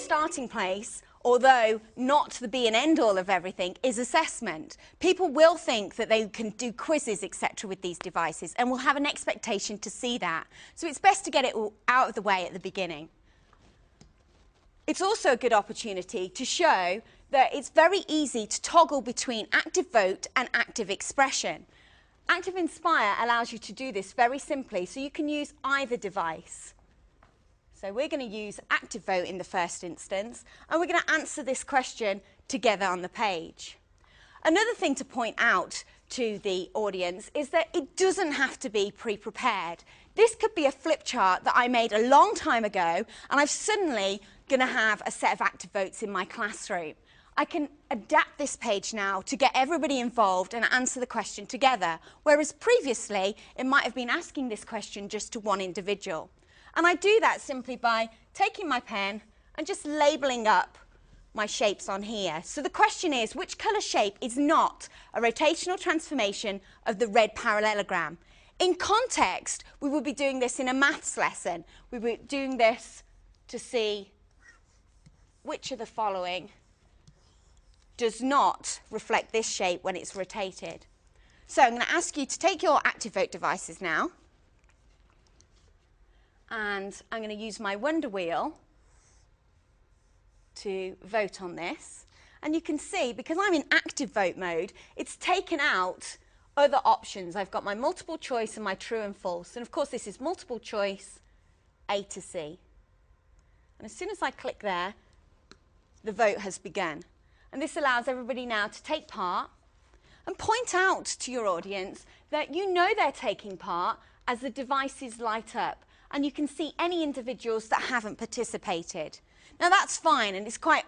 starting place, although not the be and end all of everything, is assessment. People will think that they can do quizzes, etc. with these devices, and will have an expectation to see that. So it's best to get it all out of the way at the beginning. It's also a good opportunity to show that it's very easy to toggle between active vote and active expression. Active Inspire allows you to do this very simply, so you can use either device. So we're going to use active vote in the first instance, and we're going to answer this question together on the page. Another thing to point out to the audience is that it doesn't have to be pre-prepared. This could be a flip chart that I made a long time ago, and I'm suddenly going to have a set of active votes in my classroom. I can adapt this page now to get everybody involved and answer the question together, whereas previously it might have been asking this question just to one individual. And I do that simply by taking my pen and just labeling up my shapes on here. So the question is, which colour shape is not a rotational transformation of the red parallelogram? In context, we would be doing this in a maths lesson. We were doing this to see which of the following does not reflect this shape when it's rotated. So I'm going to ask you to take your active vote devices now, and I'm going to use my Wonder Wheel to vote on this. And you can see, because I'm in active vote mode, it's taken out other options. I've got my multiple choice and my true and false. And of course, this is multiple choice A to C. And as soon as I click there, the vote has begun. And this allows everybody now to take part and point out to your audience that you know they're taking part as the devices light up. And you can see any individuals that haven't participated. Now that's fine, and it's quite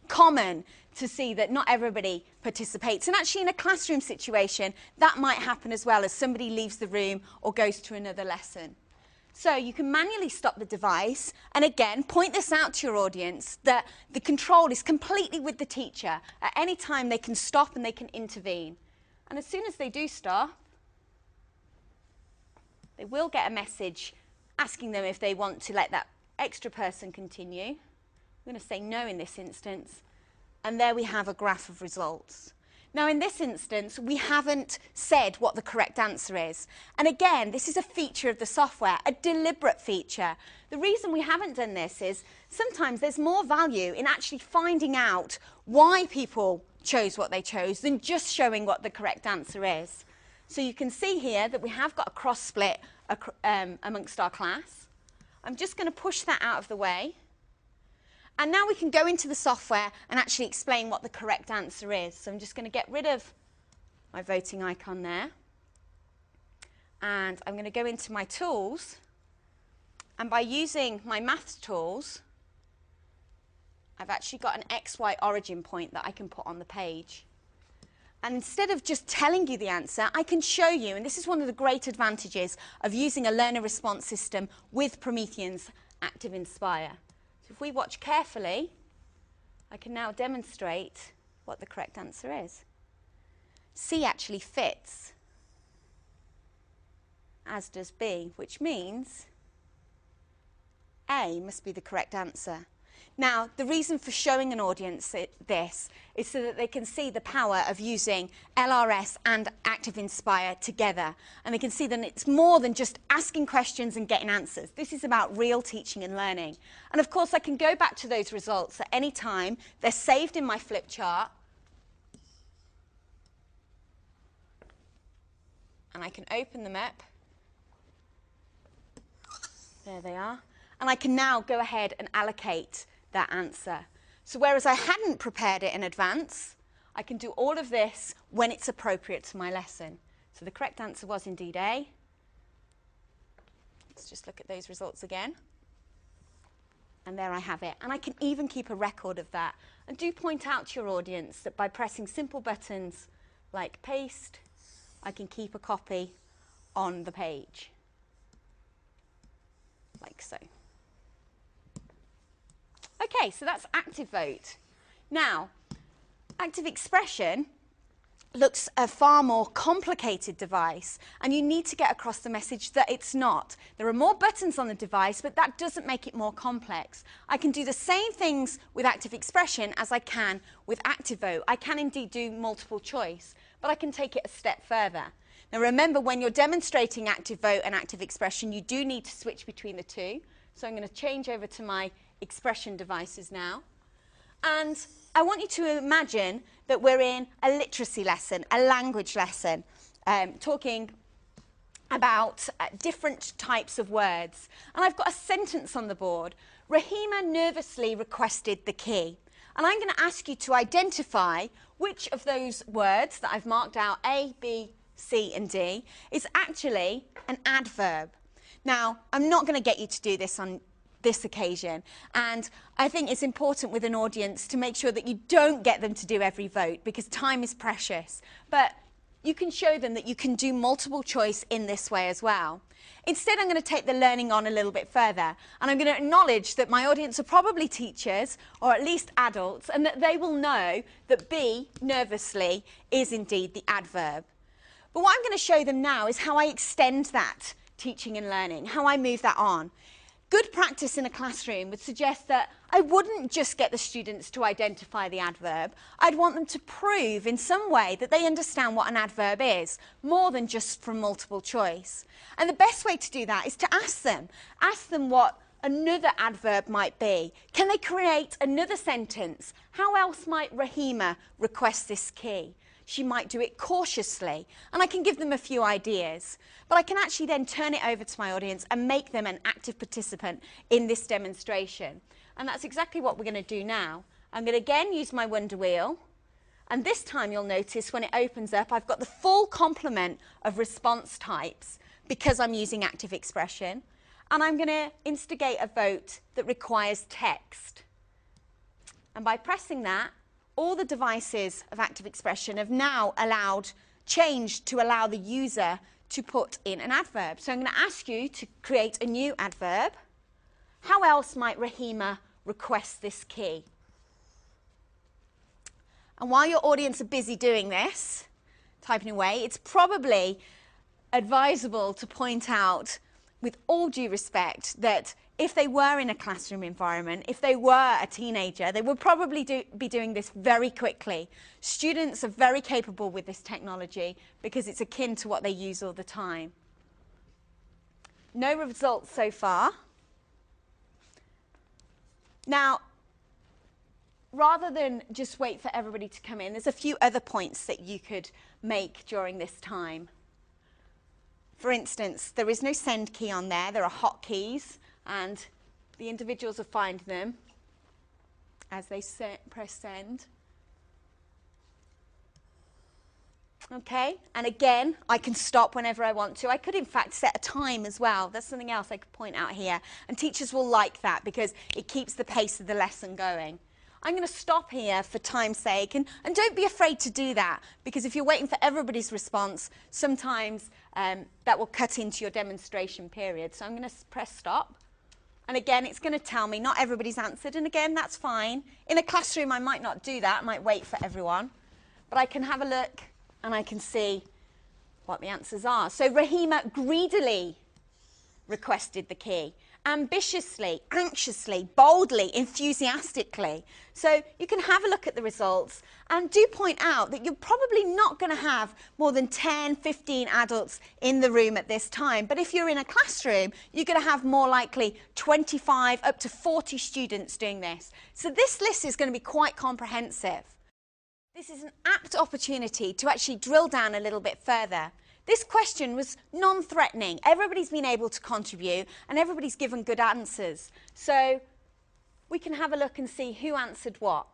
common to see that not everybody participates. And actually in a classroom situation, that might happen as well as somebody leaves the room or goes to another lesson. So you can manually stop the device, and again, point this out to your audience that the control is completely with the teacher. At any time they can stop and they can intervene. And as soon as they do stop, they will get a message asking them if they want to let that extra person continue. I'm going to say no in this instance, and there we have a graph of results. Now in this instance, we haven't said what the correct answer is. And again, this is a feature of the software, a deliberate feature. The reason we haven't done this is sometimes there's more value in actually finding out why people chose what they chose than just showing what the correct answer is. So you can see here that we have got a cross split amongst our class. I'm just going to push that out of the way. And now we can go into the software and actually explain what the correct answer is. So I'm just going to get rid of my voting icon there. And I'm going to go into my tools. And by using my maths tools, I've actually got an XY origin point that I can put on the page. And instead of just telling you the answer, I can show you, and this is one of the great advantages of using a learner response system with Promethean's Active Inspire. If we watch carefully, I can now demonstrate what the correct answer is. C actually fits, as does B, which means A must be the correct answer. Now, the reason for showing an audience this is so that they can see the power of using LRS and Active Inspire together. And they can see that it's more than just asking questions and getting answers. This is about real teaching and learning. And of course, I can go back to those results at any time. They're saved in my flip chart. And I can open them up. There they are. And I can now go ahead and allocate that answer. So whereas I hadn't prepared it in advance, I can do all of this when it's appropriate to my lesson. So the correct answer was indeed A. Let's just look at those results again. And there I have it. And I can even keep a record of that. And do point out to your audience that by pressing simple buttons like paste, I can keep a copy on the page, like so. Okay, so that's active vote. Now, active expression looks a far more complicated device, and you need to get across the message that it's not. There are more buttons on the device, but that doesn't make it more complex. I can do the same things with Active Expression as I can with ActiveVote. I can indeed do multiple choice, but I can take it a step further. Now remember, when you're demonstrating ActiveVote and Active Expression, you do need to switch between the two. So I'm going to change over to my expression devices now. And I want you to imagine that we're in a literacy lesson, a language lesson, talking about different types of words. And I've got a sentence on the board. Rahima nervously requested the key. And I'm going to ask you to identify which of those words that I've marked out, A, B, C and D, is actually an adverb. Now, I'm not going to get you to do this on this occasion, and I think it's important with an audience to make sure that you don't get them to do every vote, because time is precious, but you can show them that you can do multiple choice in this way as well. Instead, I'm going to take the learning on a little bit further, and I'm going to acknowledge that my audience are probably teachers, or at least adults, and that they will know that B, nervously, is indeed the adverb. But what I'm going to show them now is how I extend that teaching and learning, how I move that on. Good practice in a classroom would suggest that I wouldn't just get the students to identify the adverb. I'd want them to prove in some way that they understand what an adverb is, more than just from multiple choice. And the best way to do that is to ask them. Ask them what another adverb might be. Can they create another sentence? How else might Rahima request this key? She might do it cautiously, and I can give them a few ideas. But I can actually then turn it over to my audience and make them an active participant in this demonstration. And that's exactly what we're going to do now. I'm going to again use my Wonder Wheel, and this time you'll notice when it opens up, I've got the full complement of response types because I'm using Active Expression. And I'm going to instigate a vote that requires text. And by pressing that, all the devices of Active Expression have now changed to allow the user to put in an adverb. So I'm going to ask you to create a new adverb. How else might Rahima request this key? And while your audience are busy doing this, typing away, it's probably advisable to point out, with all due respect, that if they were in a classroom environment, if they were a teenager, they would probably be doing this very quickly. Students are very capable with this technology because it's akin to what they use all the time. No results so far. Now, rather than just wait for everybody to come in, there's a few other points that you could make during this time. For instance, there is no send key on there. There are hotkeys, and the individuals will find them as they press send. Okay, and again, I can stop whenever I want to. I could, in fact, set a time as well. That's something else I could point out here. And teachers will like that because it keeps the pace of the lesson going. I'm going to stop here for time's sake, and don't be afraid to do that, because if you're waiting for everybody's response, sometimes that will cut into your demonstration period. So I'm going to press stop. And again, it's going to tell me not everybody's answered, and again, that's fine. In a classroom, I might not do that. I might wait for everyone. But I can have a look, and I can see what the answers are. So Rahima greedily requested the key. Ambitiously, anxiously, boldly, enthusiastically. So you can have a look at the results, and do point out that you're probably not going to have more than 10, 15 adults in the room at this time. But if you're in a classroom, you're going to have more likely 25 up to 40 students doing this. So this list is going to be quite comprehensive. This is an apt opportunity to actually drill down a little bit further. This question was non-threatening. Everybody's been able to contribute, and everybody's given good answers. So we can have a look and see who answered what.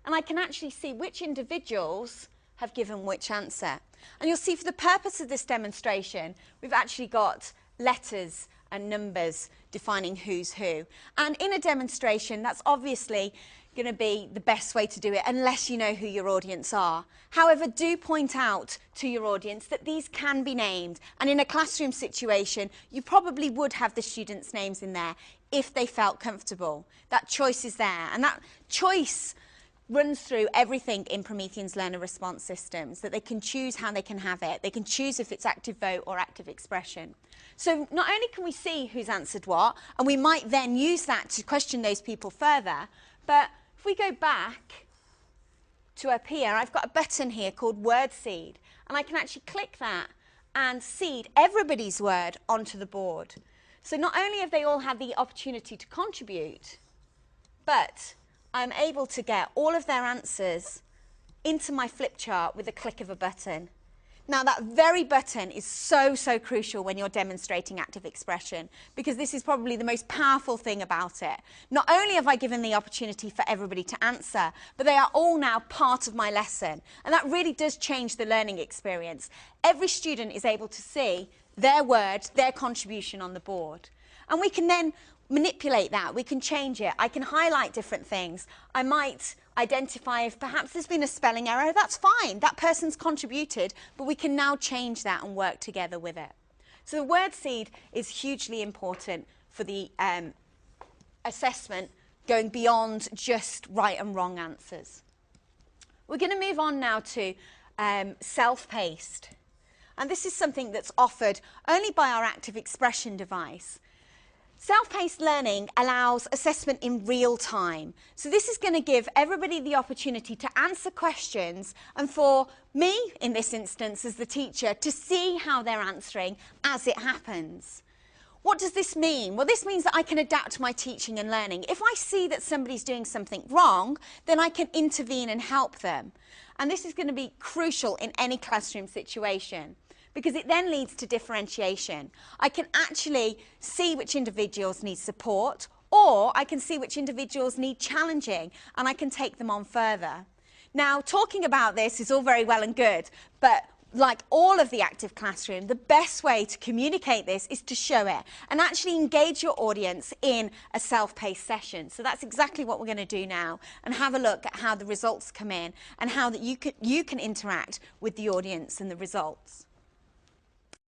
And I can actually see which individuals have given which answer. And you'll see for the purpose of this demonstration, we've actually got letters and numbers defining who's who. And in a demonstration, that's obviously going to be the best way to do it unless you know who your audience are. However, do point out to your audience that these can be named, and in a classroom situation you probably would have the students' names in there if they felt comfortable. That choice is there, and that choice runs through everything in Promethean's learner response systems, that they can choose how they can have it. They can choose if it's active vote or active expression. So not only can we see who's answered what, and we might then use that to question those people further, but if we go back to up here, I've got a button here called Word Seed, and I can actually click that and seed everybody's word onto the board. So not only have they all had the opportunity to contribute, but I'm able to get all of their answers into my flip chart with a click of a button. Now that very button is so crucial when you're demonstrating active expression, because this is probably the most powerful thing about it. Not only have I given the opportunity for everybody to answer, but they are all now part of my lesson. And that really does change the learning experience. Every student is able to see their word, their contribution on the board. And we can then manipulate that. We can change it. I can highlight different things. I might identify if perhaps there's been a spelling error. That's fine. That person's contributed, but we can now change that and work together with it. So the word seed is hugely important for the assessment, going beyond just right and wrong answers. We're going to move on now to self-paced. And this is something that's offered only by our active expression device. Self-paced learning allows assessment in real time. So this is going to give everybody the opportunity to answer questions, and for me, in this instance, as the teacher, to see how they're answering as it happens. What does this mean? Well, this means that I can adapt my teaching and learning. If I see that somebody's doing something wrong, then I can intervene and help them. And this is going to be crucial in any classroom situation, because it then leads to differentiation. I can actually see which individuals need support, or I can see which individuals need challenging, and I can take them on further. Now, talking about this is all very well and good, but like all of the active classroom, the best way to communicate this is to show it and actually engage your audience in a self-paced session. So that's exactly what we're going to do now, and have a look at how the results come in and how that you can interact with the audience and the results.